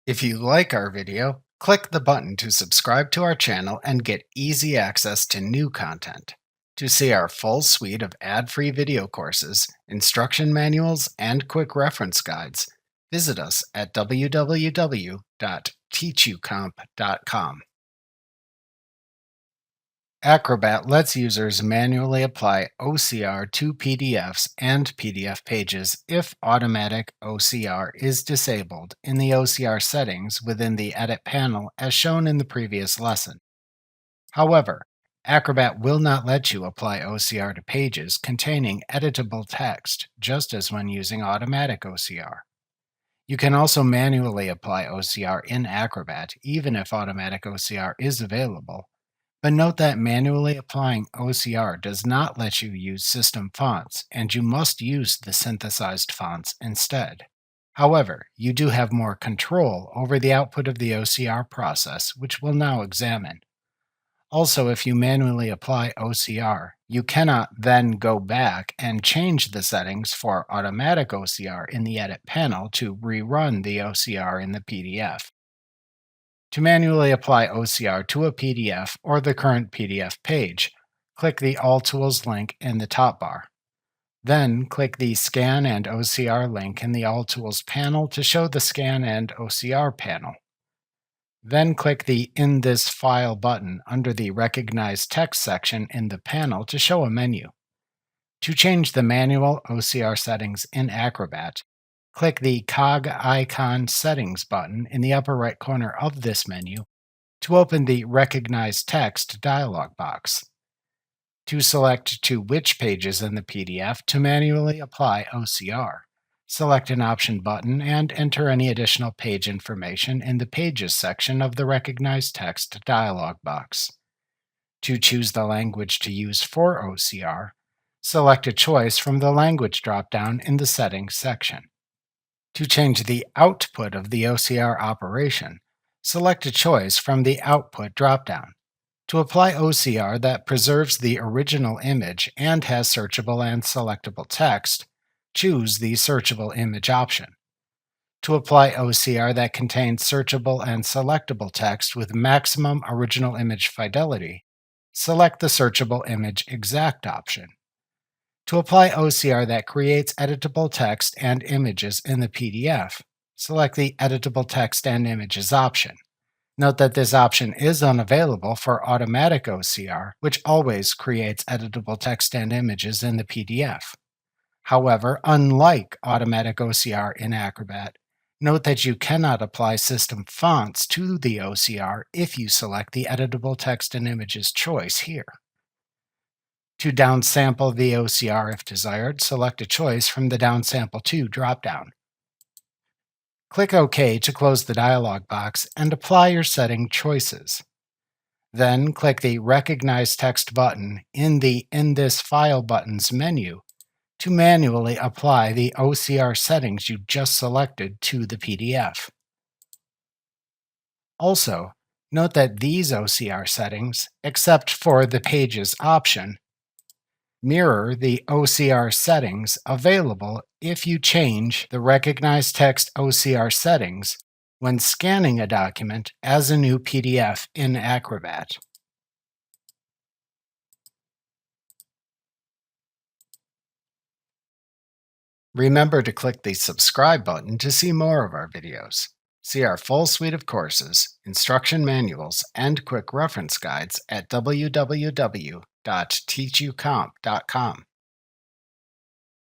If you like our video, click the button to subscribe to our channel and get easy access to new content. To see our full suite of ad-free video courses, instruction manuals, and quick reference guides, visit us at www.teachucomp.com. Acrobat lets users manually apply OCR to PDFs and PDF pages if automatic OCR is disabled in the OCR settings within the Edit panel as shown in the previous lesson. However, Acrobat will not let you apply OCR to pages containing editable text, just as when using automatic OCR. You can also manually apply OCR in Acrobat even if automatic OCR is available, but note that manually applying OCR does not let you use system fonts, and you must use the synthesized fonts instead. However, you do have more control over the output of the OCR process, which we'll now examine. Also, if you manually apply OCR, you cannot then go back and change the settings for automatic OCR in the Edit panel to rerun the OCR in the PDF. To manually apply OCR to a PDF or the current PDF page, click the All Tools link in the top bar. Then click the Scan and OCR link in the All Tools panel to show the Scan and OCR panel. Then click the In This File button under the Recognize Text section in the panel to show a menu. To change the manual OCR settings in Acrobat, click the cog icon Settings button in the upper right corner of this menu to open the Recognize Text dialog box. To select to which pages in the PDF to manually apply OCR, select an option button and enter any additional page information in the Pages section of the Recognize Text dialog box. To choose the language to use for OCR, select a choice from the Language dropdown in the Settings section. To change the output of the OCR operation, select a choice from the Output dropdown. To apply OCR that preserves the original image and has searchable and selectable text, choose the Searchable Image option. To apply OCR that contains searchable and selectable text with maximum original image fidelity, select the Searchable Image Exact option. To apply OCR that creates editable text and images in the PDF, select the Editable Text and Images option. Note that this option is unavailable for automatic OCR, which always creates editable text and images in the PDF. However, unlike automatic OCR in Acrobat, note that you cannot apply system fonts to the OCR if you select the Editable Text and Images choice here. To downsample the OCR if desired, select a choice from the Downsample to dropdown. Click OK to close the dialog box and apply your setting choices. Then click the Recognize Text button in the In This File button's menu to manually apply the OCR settings you just selected to the PDF. Also, note that these OCR settings, except for the Pages option, mirror the OCR settings available if you change the Recognize Text OCR settings when scanning a document as a new PDF in Acrobat. Remember to click the subscribe button to see more of our videos. See our full suite of courses, instruction manuals, and quick reference guides at www.teachucomp.com.